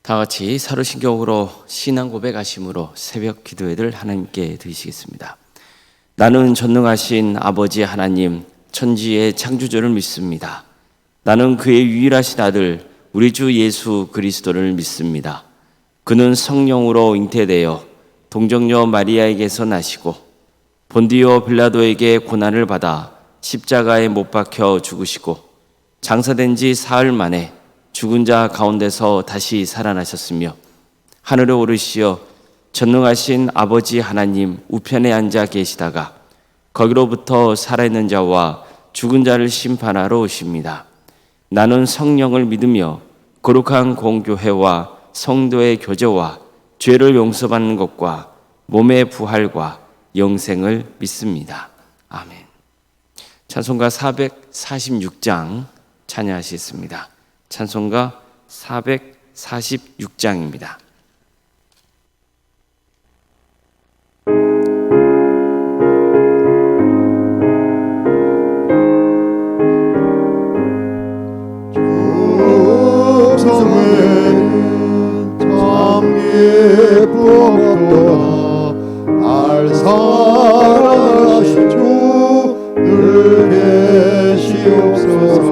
다 같이 사도신경으로 신앙 고백하심으로 새벽 기도회를 하나님께 드리시겠습니다. 나는 전능하신 아버지 하나님, 천지의 창조주를 믿습니다. 나는 그의 유일하신 아들 우리 주 예수 그리스도를 믿습니다. 그는 성령으로 잉태되어 동정녀 마리아에게서 나시고 본디오 빌라도에게 고난을 받아 십자가에 못 박혀 죽으시고 장사된 지 사흘 만에 죽은 자 가운데서 다시 살아나셨으며 하늘에 오르시어 전능하신 아버지 하나님 우편에 앉아 계시다가 거기로부터 살아있는 자와 죽은 자를 심판하러 오십니다. 나는 성령을 믿으며 거룩한 공교회와 성도의 교제와 죄를 용서받는 것과 몸의 부활과 영생을 믿습니다. 아멘. 찬송가 446장 찬양하시겠습니다. 찬송가 446장입니다. 성회는 참 기쁘옵도다. 날 사랑하신 주 늘 계시옵소서.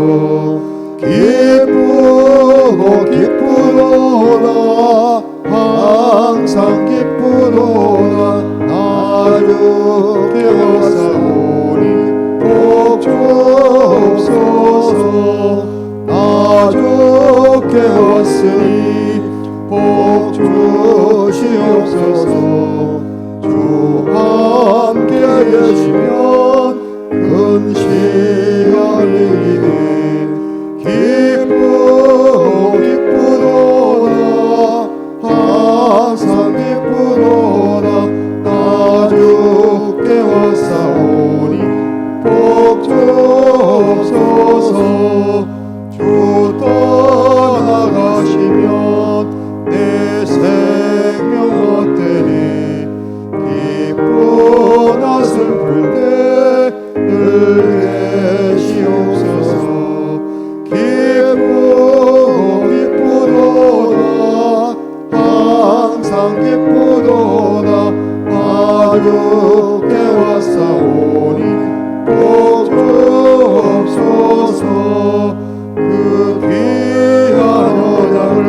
기쁘고 기쁘도다. 항상 기쁘도다. 나 주께 왔사오니 복 주옵소서. 나 주께 왔으니 복 주시옵소서. 주 함께 계시면 근시간이 이네. 기쁘고 기쁘도다. 항상 기쁘도다. 나 주께 왔사오니 복 주옵소서. 주 떠나가시면 내 생명 헛되니 기쁘나 슬플 때 늘 계시옵소서. 기쁘고 기쁘도다. 항상 기쁘도다. 나 주께 왔사오니 복 주옵소서. 그 귀한 언약을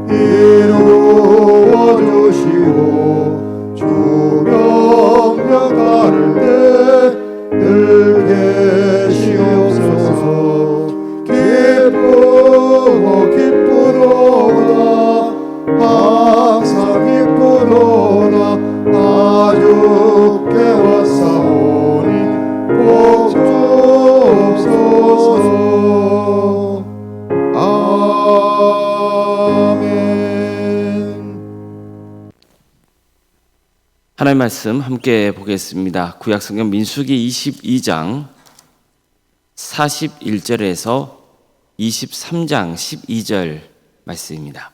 이루어 주시고 주 명령 따를 때 늘 계시옵소서. 기쁘고 기쁘도다. 항상 기쁘도다. 나 주께 왔사오니 복 주옵소서. 아멘. 하나님의 말씀 함께 보겠습니다. 구약성경 민수기 22장 41절에서 23장 12절 말씀입니다.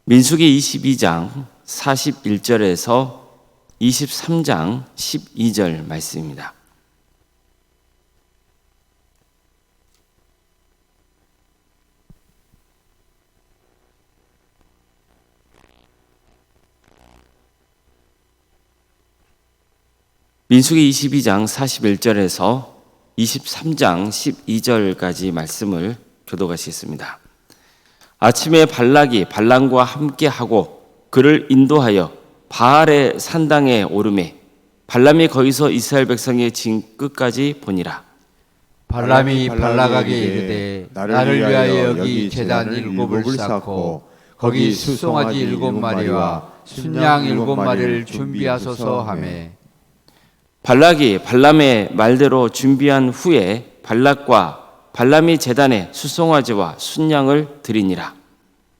민수기 22장 41절에서 23장 12절 말씀입니다. 민수기 22장 41절에서 23장 12절까지 말씀을 교독하시겠습니다. 아침에 발락이 발람과 함께하고 그를 인도하여 바알의 산당에 오르매 발람이 거기서 이스라엘 백성의 진 끝까지 보니라. 발람이 발락에게 이르되 나를 위하여 여기 제단 7을 쌓고 거기 수송아지 7마리와 순양 7마리를 준비하소서 하매 발락이 발람의 말대로 준비한 후에 발락과 발람이 제단에 수송아지와 순양을 드리니라.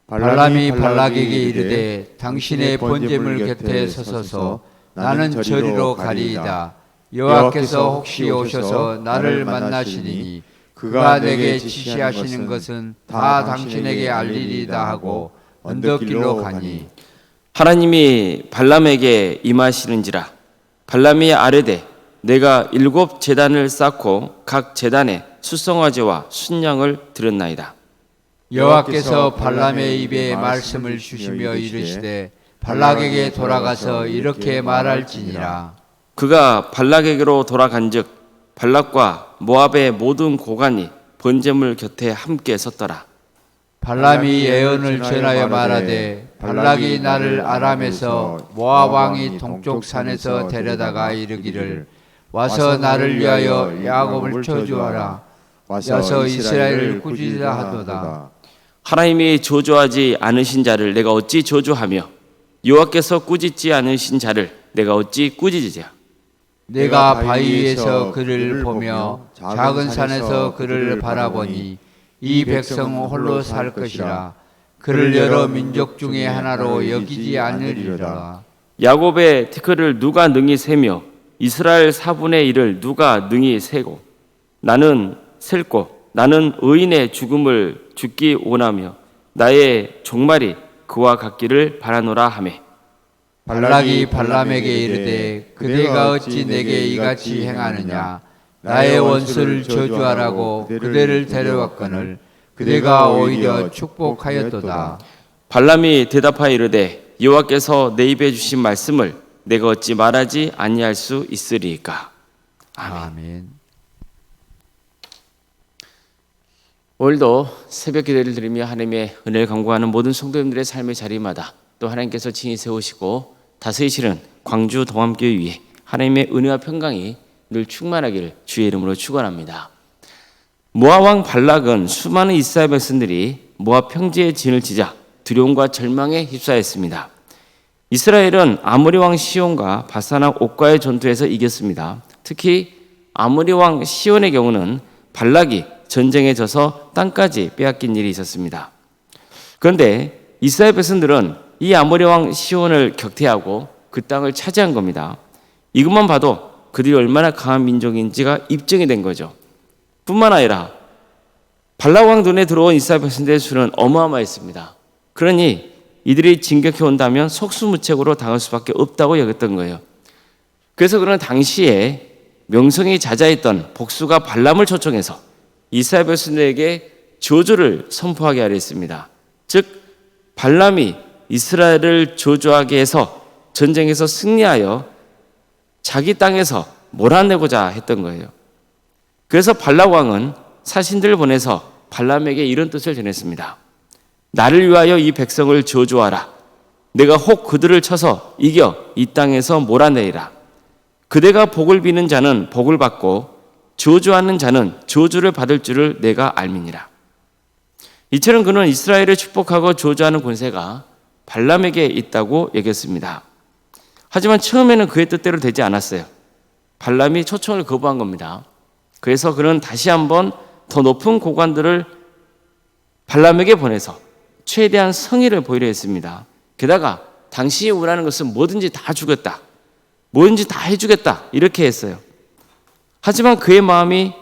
발람이 발락에게 이르되 당신의 번제물 곁에 서서서 나는 저리로 가리이다. 여호와께서 혹시 오셔서 나를 만나시니 그가 내게 지시하시는 것은 다 당신에게 알리리다 하고 언덕길로 가니 하나님이 발람에게 임하시는지라. 발람이 아뢰되 내가 7 제단을 쌓고 각 제단에 수송아지와 순양을 드렸나이다. 여호와께서 발람의 입에 말씀을 주시며 이르시되 발락에게 돌아가서 이렇게 말할지니라. 그가 발락에게로 돌아간즉 발락과 모압의 모든 고관이 번제물 곁에 함께 섰더라. 발람이 예언을 전하여 말하되 발락이 나를 아람에서 모압 왕이 동쪽 산에서 데려다가 이르기를 와서 나를 위하여 야곱을 저주하라. 와서 이스라엘을 꾸짖으라 하도다. 하나님이 저주하지 않으신 자를 내가 어찌 저주하며 여호와께서 꾸짖지 않으신 자를 내가 어찌 꾸짖으랴. 내가 바위에서 그를 보며 작은 산에서 그를 바라보니 이 백성 홀로 살 것이라. 그를 여러 민족 중에 하나로 여기지 않으리라. 야곱의 티끌을 누가 능히 세며 이스라엘 4분의 1을 누가 능히 세고 나는 셀고 나는 의인의 죽음을 죽기 원하며 나의 종말이 그와 같기를 바라노라 하매 발락이 발람에게 이르되 그대가 어찌 내게 이같이 행하느냐. 나의 원수를 저주하라고 그대를 데려왔거늘 그대가 오히려 축복하였도다. 발람이 대답하여 이르되 여호와께서 내 입에 주신 말씀을 내가 어찌 말하지 아니할 수 있으리이까. 아멘. 오늘도 새벽 기도를 드리며 하나님의 은혜를 간구하는 모든 성도님들의 삶의 자리마다 또 하나님께서 친히 세우시고 다스리시는 광주 동암교회 위에 하나님의 은혜와 평강이 늘 충만하기를 주의 이름으로 축원합니다. 모압 왕 발락은 수많은 이스라엘 백성들이 모압 평지에 진을 치자 두려움과 절망에 휩싸였습니다. 이스라엘은 아모리 왕 시온과 바산왕 옥과의 전투에서 이겼습니다. 특히 아모리 왕 시온의 경우는 발락이 전쟁에 져서 땅까지 빼앗긴 일이 있었습니다. 그런데 이스라엘 백성들은 이 아모리 왕 시온을 격퇴하고 그 땅을 차지한 겁니다. 이것만 봐도 그들이 얼마나 강한 민족인지가 입증이 된 거죠. 뿐만 아니라 발락 왕 눈에 들어온 이스라엘 백성들의 수는 어마어마했습니다. 그러니 이들이 진격해 온다면 속수무책으로 당할 수밖에 없다고 여겼던 거예요. 그래서 그는 당시에 명성이 자자했던 복수가 발람을 초청해서 이스라엘 백성들에게 저주를 선포하게 하려 했습니다. 즉 발람이 이스라엘을 저주하게 해서 전쟁에서 승리하여 자기 땅에서 몰아내고자 했던 거예요. 그래서 발락 왕은 사신들을 보내서 발람에게 이런 뜻을 전했습니다. 나를 위하여 이 백성을 저주하라. 내가 혹 그들을 쳐서 이겨 이 땅에서 몰아내리라. 그대가 복을 비는 자는 복을 받고 저주하는 자는 저주를 받을 줄을 내가 알미니라. 이처럼 그는 이스라엘을 축복하고 저주하는 권세가 발람에게 있다고 여겼습니다. 하지만 처음에는 그의 뜻대로 되지 않았어요. 발람이 초청을 거부한 겁니다. 그래서 그는 다시 한번 더 높은 고관들을 발람에게 보내서 최대한 성의를 보이려 했습니다. 게다가 당신이 원하는 것은 뭐든지 다 주겠다. 뭐든지 다 해주겠다. 이렇게 했어요. 하지만 그의 마음이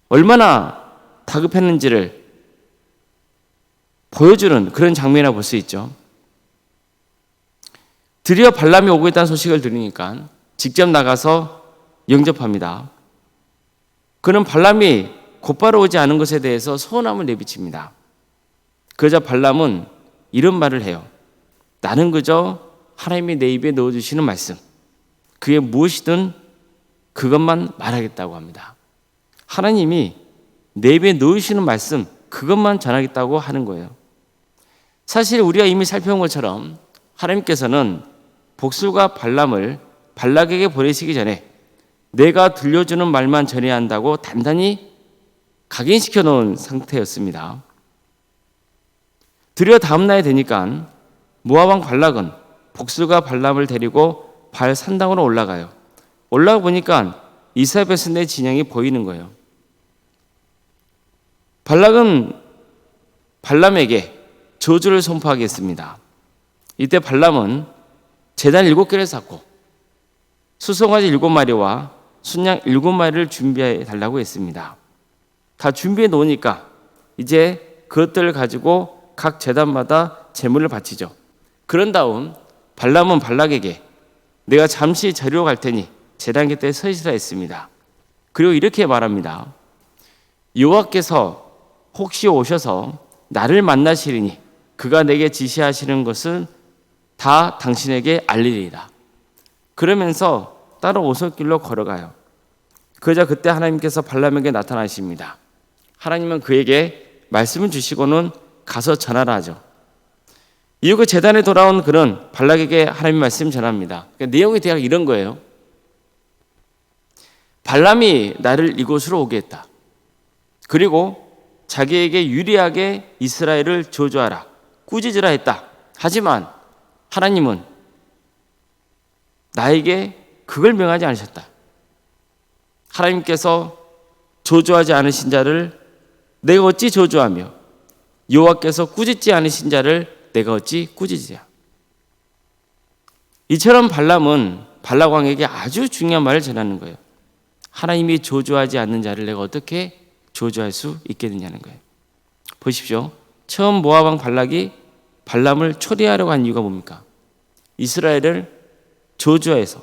얼마나 다급했는지를 보여주는 그런 장면이라 볼 수 있죠. 드디어 발람이 오고 있다는 소식을 들으니까 직접 나가서 영접합니다. 그는 발람이 곧바로 오지 않은 것에 대해서 서운함을 내비칩니다. 그러자 발람은 이런 말을 해요. 나는 그저 하나님이 내 입에 넣어주시는 말씀, 그게 무엇이든 그것만 말하겠다고 합니다. 하나님이 내 입에 넣으시는 말씀, 그것만 전하겠다고 하는 거예요. 사실 우리가 이미 살펴본 것처럼 하나님께서는 복술과 발람을 발락에게 보내시기 전에 내가 들려주는 말만 전해야 한다고 단단히 각인시켜 놓은 상태였습니다. 드디어 다음 날이 되니까 모압 왕 발락은 복술과 발람을 데리고 발 산당으로 올라가요. 올라가 보니까 이스라엘 백성들의 진영이 보이는 거예요. 발락은 발람에게 저주를 선포하겠습니다. 이때 발람은 제단 7개를 쌓고 수송아지 7마리와 순양 7마리를 준비해 달라고 했습니다. 다 준비해 놓으니까 이제 그것들을 가지고 각 제단마다 제물을 바치죠. 그런 다음 발람은 발락에게 내가 잠시 자리로 갈 테니 제단 곁에 서 있으라 했습니다. 그리고 이렇게 말합니다. 여호와께서 혹시 오셔서 나를 만나시리니 그가 내게 지시하시는 것은 다 당신에게 알리리이다. 그러면서 따로 오솔길로 걸어가요. 그러자 그때 하나님께서 발람에게 나타나십니다. 하나님은 그에게 말씀을 주시고는 가서 전하라 하죠. 이후 그 제단에 돌아온 그는 발락에게 하나님의 말씀 전합니다. 그러니까 내용이 대략 이런 거예요. 발람이 나를 이곳으로 오게 했다. 그리고 자기에게 유리하게 이스라엘을 저주하라, 꾸짖으라 했다. 하지만 하나님은 나에게 그걸 명하지 않으셨다. 하나님께서 저주하지 않으신 자를 내가 어찌 저주하며 여호와께서 꾸짖지 않으신 자를 내가 어찌 꾸짖으랴. 이처럼 발람은 발락 왕에게 아주 중요한 말을 전하는 거예요. 하나님이 저주하지 않는 자를 내가 어떻게 저주할 수 있겠느냐는 거예요. 보십시오. 처음 모압 왕 발락이 발람을 초대하려고 한 이유가 뭡니까? 이스라엘을 저주해서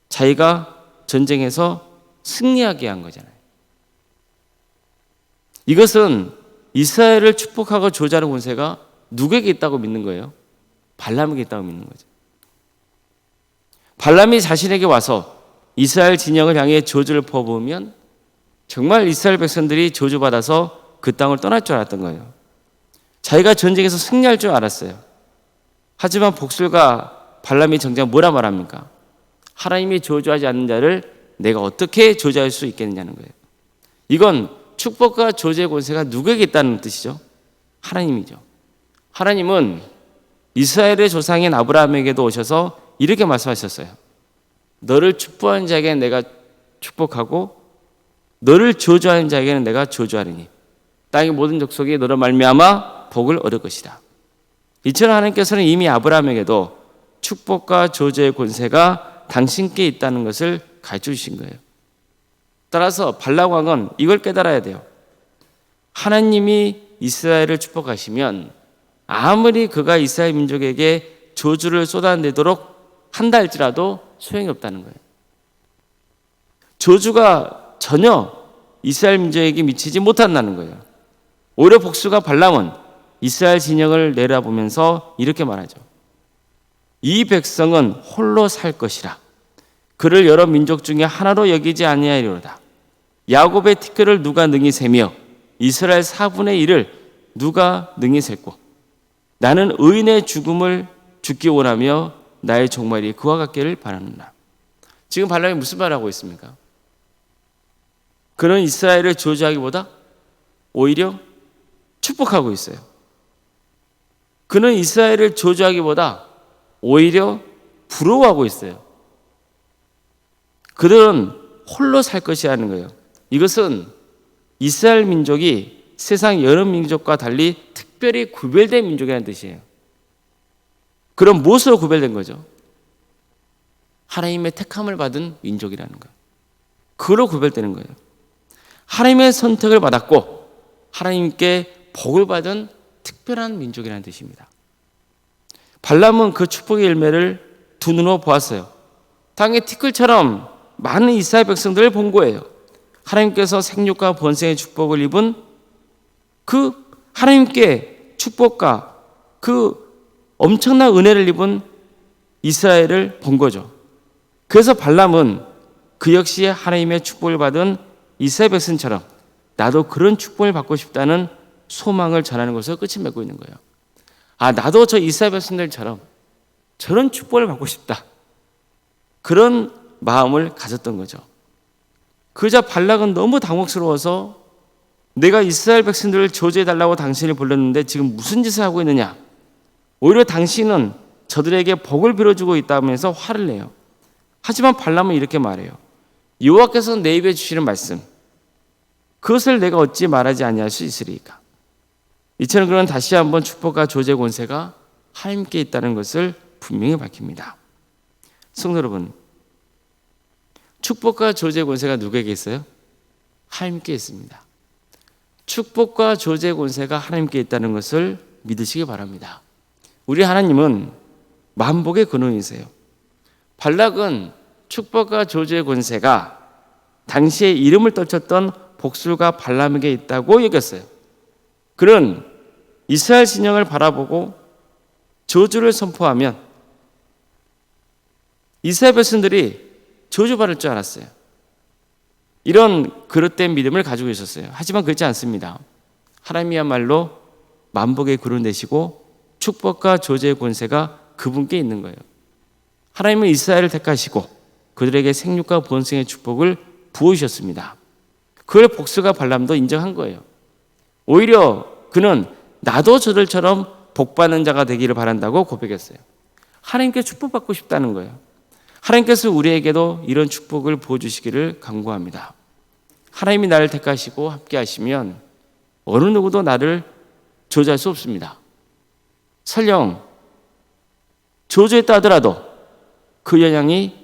자기가 전쟁에서 승리하게 한 거잖아요. 이것은 이스라엘을 축복하고 저주하는 권세가 누구에게 있다고 믿는 거예요? 발람에게 있다고 믿는 거죠. 발람이 자신에게 와서 이스라엘 진영을 향해 저주를 퍼부으면 정말 이스라엘 백성들이 저주받아서 그 땅을 떠날 줄 알았던 거예요. 자기가 전쟁에서 승리할 줄 알았어요. 하지만 복술가 발람이 정작 뭐라 말합니까? 하나님이 저주하지 않는 자를 내가 어떻게 저주할 수 있겠느냐는 거예요. 이건 축복과 저주의 권세가 누구에게 있다는 뜻이죠? 하나님이죠. 하나님은 이스라엘의 조상인 아브라함에게도 오셔서 이렇게 말씀하셨어요. 너를 축복하는 자에게는 내가 축복하고 너를 저주하는 자에게는 내가 저주하리니 땅의 모든 족속이 너로 말미암아 복을 얻을 것이다. 이처럼 하나님께서는 이미 아브라함에게도 축복과 저주의 권세가 당신께 있다는 것을 가르쳐 주신 거예요. 따라서 발락 왕은 이걸 깨달아야 돼요. 하나님이 이스라엘을 축복하시면 아무리 그가 이스라엘 민족에게 저주를 쏟아내도록 한다 할지라도 소용이 없다는 거예요. 저주가 전혀 이스라엘 민족에게 미치지 못한다는 거예요. 오히려 복수가 발람은 이스라엘 진영을 내려보면서 이렇게 말하죠. 이 백성은 홀로 살 것이라. 그를 여러 민족 중에 하나로 여기지 아니하리로다. 야곱의 티끌을 누가 능히 세며 이스라엘 4분의 1을 누가 능히 셀고 나는 의인의 죽음을 죽기 원하며 나의 종말이 그와 같기를 바라는다. 지금 발람이 무슨 말을 하고 있습니까? 그는 이스라엘을 저주하기보다 오히려 축복하고 있어요. 그는 이스라엘을 저주하기보다 오히려 부러워하고 있어요. 그들은 홀로 살 것이라는 거예요. 이것은 이스라엘 민족이 세상 여러 민족과 달리 특별히 구별된 민족이라는 뜻이에요. 그럼 무엇으로 구별된 거죠? 하나님의 택함을 받은 민족이라는 거예요. 그로 구별되는 거예요. 하나님의 선택을 받았고 하나님께 복을 받은 특별한 민족이라는 뜻입니다. 발람은 그 축복의 열매를 두 눈으로 보았어요. 땅의 티끌처럼 많은 이스라엘 백성들을 본 거예요. 하나님께서 생육과 번성의 축복을 입은 그 하나님께 축복과 그 엄청난 은혜를 입은 이스라엘을 본 거죠. 그래서 발람은 그 역시 하나님의 축복을 받은 이스라엘 백성처럼 나도 그런 축복을 받고 싶다는 소망을 전하는 것으로 끝을 맺고 있는 거예요. 아, 나도 저 이스라엘 백성들처럼 저런 축복을 받고 싶다. 그런 마음을 가졌던 거죠. 그러자 발락은 너무 당혹스러워서 내가 이스라엘 백성들을 저주해달라고 당신을 불렀는데 지금 무슨 짓을 하고 있느냐. 오히려 당신은 저들에게 복을 빌어주고 있다면서 화를 내요. 하지만 발람은 이렇게 말해요. 여호와께서 내 입에 주시는 말씀 그것을 내가 어찌 말하지 아니할 수 있으리까. 이처럼 그는 다시 한번 축복과 저주의 권세가 하나님께 있다는 것을 분명히 밝힙니다. 성도 여러분, 축복과 저주의 권세가 누구에게 있어요? 하나님께 있습니다. 축복과 저주의 권세가 하나님께 있다는 것을 믿으시기 바랍니다. 우리 하나님은 만복의 근원이세요. 발락은 축복과 저주의 권세가 당시에 이름을 떨쳤던 복술가 발람에게 있다고 여겼어요. 그는 이스라엘 진영을 바라보고 저주를 선포하면 이스라엘 백성들이 저주받을 줄 알았어요. 이런 그릇된 믿음을 가지고 있었어요. 하지만 그렇지 않습니다. 하나님이야말로 만복의 굴을 내시고 축복과 저주의 권세가 그분께 있는 거예요. 하나님은 이스라엘을 택하시고 그들에게 생육과 번성의 축복을 부어주셨습니다. 그걸 복수가 발람도 인정한 거예요. 오히려 그는 나도 저들처럼 복받는 자가 되기를 바란다고 고백했어요. 하나님께 축복받고 싶다는 거예요. 하나님께서 우리에게도 이런 축복을 부어주시기를 간구합니다. 하나님이 나를 택하시고 함께 하시면 어느 누구도 나를 저주할 수 없습니다. 설령 저주했다 하더라도 그 영향이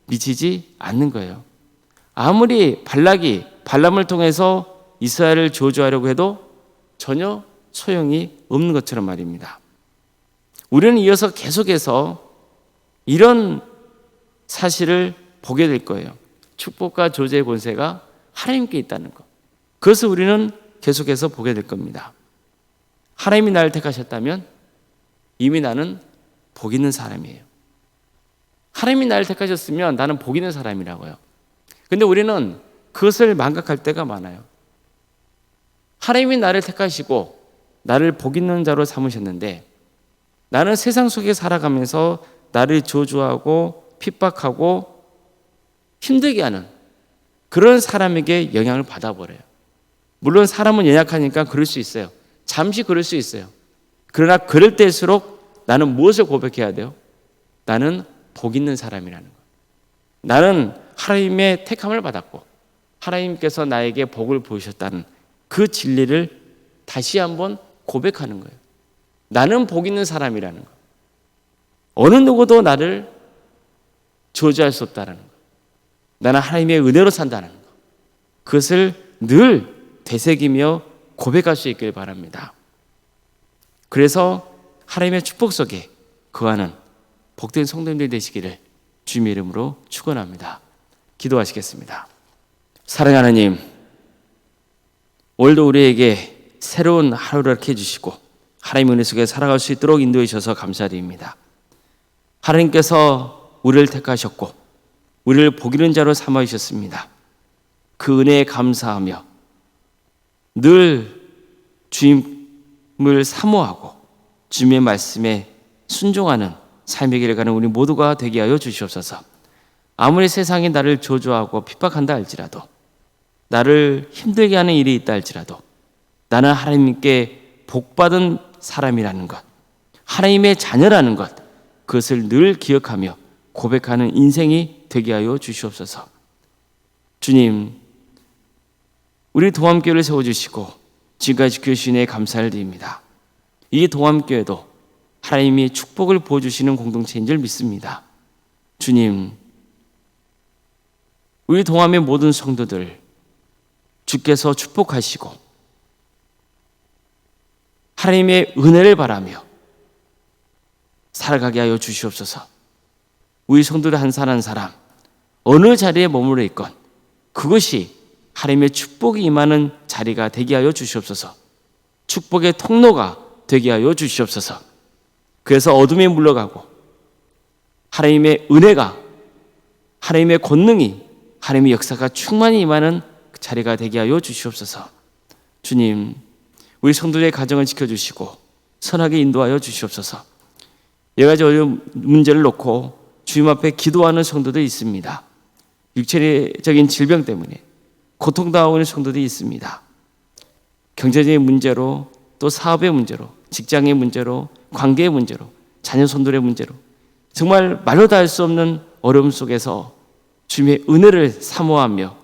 미치지 않는 거예요. 아무리 발락이 발람을 통해서 이스라엘을 저주하려고 해도 전혀 소용이 없는 것처럼 말입니다. 우리는 이어서 계속해서 이런 사실을 보게 될 거예요. 축복과 저주의 권세가 하나님께 있다는 것. 그것을 우리는 계속해서 보게 될 겁니다. 하나님이 나를 택하셨다면 이미 나는 복 있는 사람이에요. 하나님이 나를 택하셨으면 나는 복 있는 사람이라고요. 근데 우리는 그것을 망각할 때가 많아요. 하나님이 나를 택하시고 나를 복 있는 자로 삼으셨는데 나는 세상 속에 살아가면서 나를 저주하고 핍박하고 힘들게 하는 그런 사람에게 영향을 받아버려요. 물론 사람은 연약하니까 그럴 수 있어요. 잠시 그럴 수 있어요. 그러나 그럴 때일수록 나는 무엇을 고백해야 돼요? 나는 복 있는 사람이라는 거예요. 나는 하나님의 택함을 받았고 하나님께서 나에게 복을 보이셨다는 그 진리를 다시 한번 고백하는 거예요. 나는 복 있는 사람이라는 거예요. 어느 누구도 나를 저주할 수 없다는 거예요. 나는 하나님의 은혜로 산다는 것. 그것을 늘 되새기며 고백할 수 있길 바랍니다. 그래서 하나님의 축복 속에 거하는 복된 성도님들 되시기를 주님의 이름으로 축원합니다. 기도하시겠습니다. 사랑하는 하나님, 오늘도 우리에게 새로운 하루를 이렇게 해주시고 하나님의 은혜 속에 살아갈 수 있도록 인도해 주셔서 감사드립니다. 하나님께서 우리를 택하셨고 우리를 복 있는 자로 삼아 주셨습니다. 그 은혜에 감사하며 늘 주님을 사모하고 주님의 말씀에 순종하는 삶의 길을 가는 우리 모두가 되게 하여 주시옵소서. 아무리 세상이 나를 저주하고 핍박한다 할지라도 나를 힘들게 하는 일이 있다 할지라도 나는 하나님께 복받은 사람이라는 것, 하나님의 자녀라는 것, 그것을 늘 기억하며 고백하는 인생이 되게 하여 주시옵소서. 주님, 우리 동암교회를 세워주시고 지금까지 지켜주신 은혜에 감사를 드립니다. 이 동암교회도 하나님이 축복을 부어주시는 공동체인 줄 믿습니다. 주님, 우리 동암의 모든 성도들 주께서 축복하시고 하나님의 은혜를 바라며 살아가게 하여 주시옵소서. 우리 성도들 한 사람 한 사람 어느 자리에 머물러 있건 그것이 하나님의 축복이 임하는 자리가 되게 하여 주시옵소서. 축복의 통로가 되게 하여 주시옵소서. 그래서 어둠에 물러가고 하나님의 은혜가, 하나님의 권능이, 하나님의 역사가 충만히 임하는 그 자리가 되게 하여 주시옵소서. 주님, 우리 성도들의 가정을 지켜주시고 선하게 인도하여 주시옵소서. 여러 가지 어려운 문제를 놓고 주님 앞에 기도하는 성도들이 있습니다. 육체적인 질병 때문에 고통당하고 있는 성도들이 있습니다. 경제적인 문제로, 또 사업의 문제로, 직장의 문제로, 관계의 문제로, 자녀 손들의 문제로 정말 말로 다 할 수 없는 어려움 속에서 주님의 은혜를 사모하며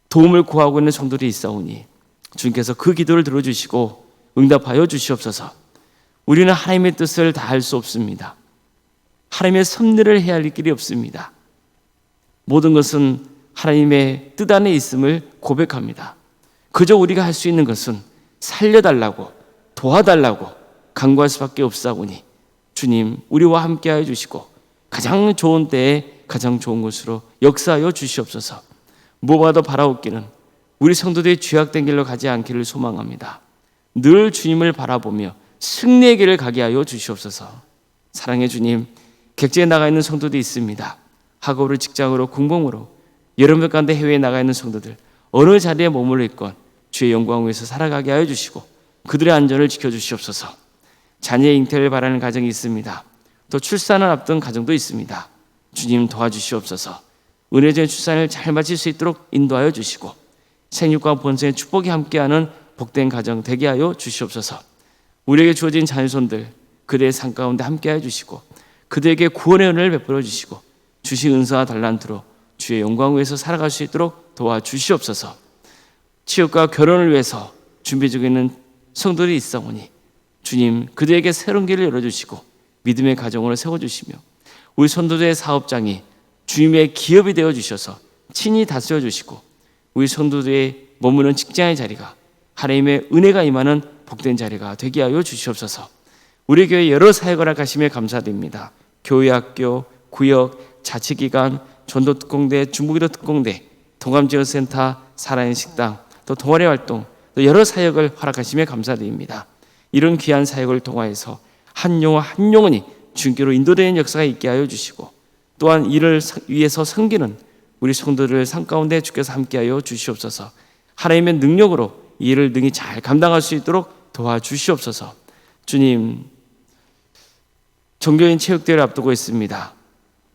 도움을 구하고 있는 성도들이 있사오니 주님께서 그 기도를 들어주시고 응답하여 주시옵소서. 우리는 하나님의 뜻을 다 할 수 없습니다. 하나님의 섭리를 해야 할 길이 없습니다. 모든 것은 하나님의 뜻 안에 있음을 고백합니다. 그저 우리가 할 수 있는 것은 살려달라고, 도와달라고 간구할 수밖에 없사오니 주님, 우리와 함께하여 주시고 가장 좋은 때에 가장 좋은 것으로 역사하여 주시옵소서. 무엇보다도 바라옵기는 우리 성도들이 죄악된 길로 가지 않기를 소망합니다. 늘 주님을 바라보며 승리의 길을 가게 하여 주시옵소서. 사랑의 주님, 객지에 나가 있는 성도도 있습니다. 학업으로, 직장으로, 공범으로 여러분 가운데 해외에 나가 있는 성도들 어느 자리에 머물러 있건 주의 영광을 위해서 살아가게 하여 주시고 그들의 안전을 지켜주시옵소서. 자녀의 잉태를 바라는 가정이 있습니다. 또 출산을 앞둔 가정도 있습니다. 주님 도와주시옵소서. 은혜적인 출산을 잘 마칠 수 있도록 인도하여 주시고 생육과 번성의 축복이 함께하는 복된 가정 되게 하여 주시옵소서. 우리에게 주어진 자녀손들 그들의 삶 가운데 함께하여 주시고 그들에게 구원의 은혜를 베풀어 주시고 주신 은사와 달란트로 주의 영광을 위해서 살아갈 수 있도록 도와주시옵소서. 취업과 결혼을 위해서 준비 중에 있는 성도들이 있사오니 주님 그들에게 새로운 길을 열어주시고 믿음의 가정으로 세워주시며 우리 성도들의 사업장이 주님의 기업이 되어주셔서 친히 다스려 주시고 우리 성도들의 머무는 직장의 자리가 하나님의 은혜가 임하는 복된 자리가 되게 하여 주시옵소서. 우리 교회 여러 사역을 하심에 감사드립니다. 교회, 학교, 구역, 자치기관, 전도특공대, 중부기도 특공대, 동암지원센터, 살아있는 식당, 또 동아리 활동, 또 여러 사역을 허락하심에 감사드립니다. 이런 귀한 사역을 통하여서 한 영혼 한 영혼이 주님께로 인도되는 역사가 있게 하여 주시고 또한 이를 위해서 섬기는 우리 성도들을 삶 가운데 주께서 함께하여 주시옵소서. 하나님의 능력으로 이 일을 능히 잘 감당할 수 있도록 도와주시옵소서. 주님, 종교인 체육대회를 앞두고 있습니다.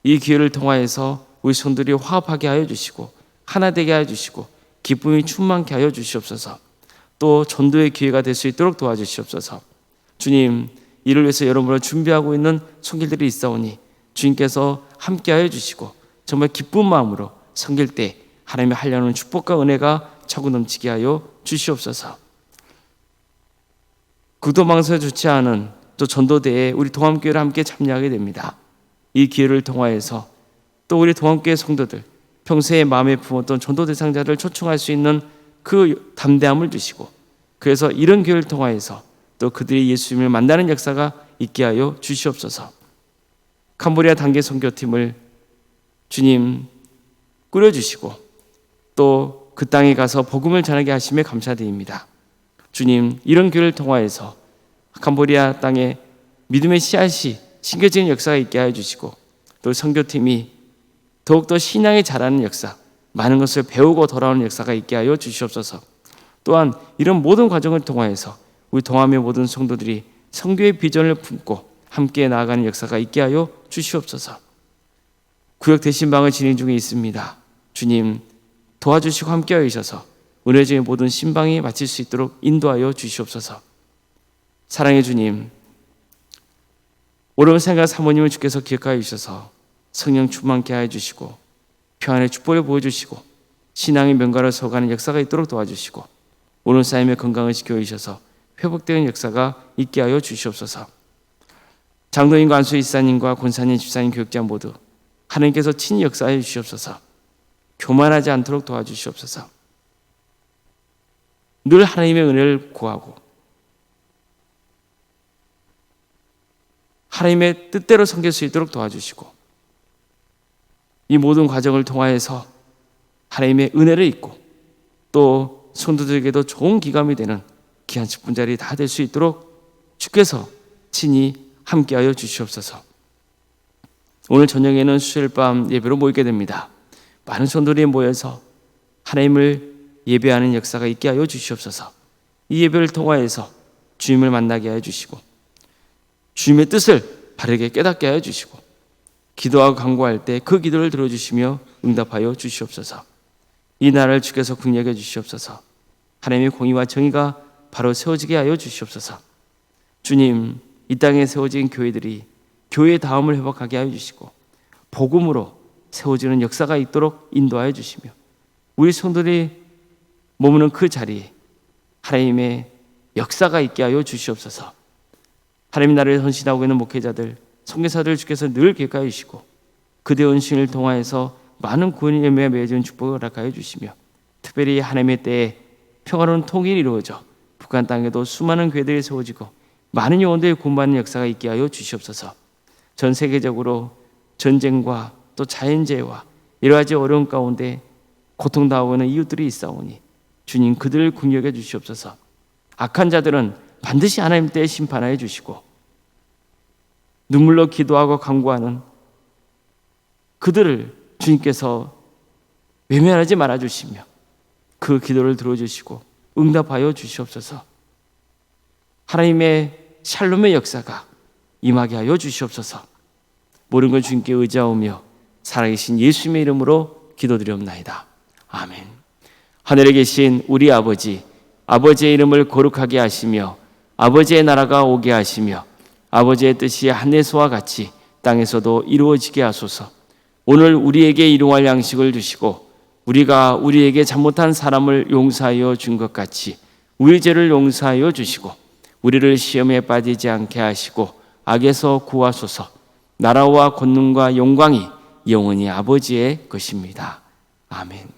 이 기회를 통하여서 우리 성도들이 화합하게 하여 주시고 하나 되게 하여 주시고 기쁨이 충만케 하여 주시옵소서. 또 전도의 기회가 될 수 있도록 도와주시옵소서. 주님, 이를 위해서 여러분을 준비하고 있는 손길들이 있사오니 주님께서 함께하여 주시고 정말 기쁜 마음으로 섬길 때 하나님의 하려는 축복과 은혜가 차고 넘치게 하여 주시옵소서. 구도망설에 좋지 않은 또 전도대에 우리 동암교회를 함께 참여하게 됩니다. 이 기회를 통하여서 또 우리 동암교회 성도들 평소에 마음에 품었던 전도 대상자를 초청할 수 있는 그 담대함을 주시고 그래서 이런 기회를 통하여서 또 그들이 예수님을 만나는 역사가 있게 하여 주시옵소서. 캄보디아 단계 선교팀을 주님 꾸려주시고 또 그 땅에 가서 복음을 전하게 하심에 감사드립니다. 주님, 이런 기회를 통하여서 캄보디아 땅에 믿음의 씨앗이 심겨지는 역사가 있게 하여 주시고 또 선교팀이 더욱더 신앙에 자라는 역사, 많은 것을 배우고 돌아오는 역사가 있게 하여 주시옵소서. 또한 이런 모든 과정을 통하여서 우리 동암의 모든 성도들이 선교의 비전을 품고 함께 나아가는 역사가 있게 하여 주시옵소서. 구역 대신방을 진행 중에 있습니다. 주님 도와주시고 함께하여 주셔서 은혜적인 모든 신방이 마칠 수 있도록 인도하여 주시옵소서. 사랑의 주님, 오랜 생각 사모님을 주께서 기억하여 주셔서 성령 충만케 하여 주시고 평안의 축복을 보여주시고 신앙의 명가를 서가는 역사가 있도록 도와주시고 오늘 삶의 건강을 지켜주셔서 회복되는 역사가 있게 하여 주시옵소서. 장로님과 안수 이사님과 권사님, 집사님, 교육자 모두 하나님께서 친히 역사하여 주시옵소서. 교만하지 않도록 도와주시옵소서. 늘 하나님의 은혜를 구하고 하나님의 뜻대로 섬길 수 있도록 도와주시고 이 모든 과정을 통하여서 하나님의 은혜를 입고 또 성도들에게도 좋은 기감이 되는 귀한 직분자리 다 될 수 있도록 주께서 친히 함께하여 주시옵소서. 오늘 저녁에는 수요일 밤 예배로 모이게 됩니다. 많은 성도들이 모여서 하나님을 예배하는 역사가 있게 하여 주시옵소서. 이 예배를 통하여서 주님을 만나게 하여 주시고 주님의 뜻을 바르게 깨닫게 하여 주시고 기도하고 간구할 때 그 기도를 들어주시며 응답하여 주시옵소서. 이 나라를 주께서 긍휼하게 주시옵소서. 하나님의 공의와 정의가 바로 세워지게 하여 주시옵소서. 주님, 이 땅에 세워진 교회들이 교회의 다음을 회복하게 하여 주시고 복음으로 세워지는 역사가 있도록 인도하여 주시며 우리 성도들이 머무는 그 자리에 하나님의 역사가 있게 하여 주시옵소서. 하나님 나라를 헌신하고 있는 목회자들, 선교사들 주께서 늘 계획하여 주시고 그들의 헌신을 통하여서 많은 구원의 열매가 맺어지는 축복을 허락하여 주시며 특별히 하나님의 때에 평화로운 통일이 이루어져 북한 땅에도 수많은 교회들이 세워지고 많은 영혼들이 구원받는 역사가 있게 하여 주시옵소서. 전 세계적으로 전쟁과 또 자연재해와 여러 가지 어려운 가운데 고통당하고 있는 이웃들이 있사오니 주님 그들을 긍휼하게 주시옵소서. 악한 자들은 반드시 하나님 때에 심판하여 주시고 눈물로 기도하고 간구하는 그들을 주님께서 외면하지 말아 주시며 그 기도를 들어주시고 응답하여 주시옵소서. 하나님의 샬롬의 역사가 임하게 하여 주시옵소서. 모든 걸 주님께 의지하오며 살아계신 예수님의 이름으로 기도드리옵나이다. 아멘. 하늘에 계신 우리 아버지, 아버지의 이름을 거룩하게 하시며 아버지의 나라가 오게 하시며 아버지의 뜻이 하늘에서와 같이 땅에서도 이루어지게 하소서. 오늘 우리에게 일용할 양식을 주시고 우리가 우리에게 잘못한 사람을 용서하여 준 것 같이 우리 죄를 용서하여 주시고 우리를 시험에 빠지지 않게 하시고 악에서 구하소서. 나라와 권능과 영광이 영원히 아버지의 것입니다. 아멘.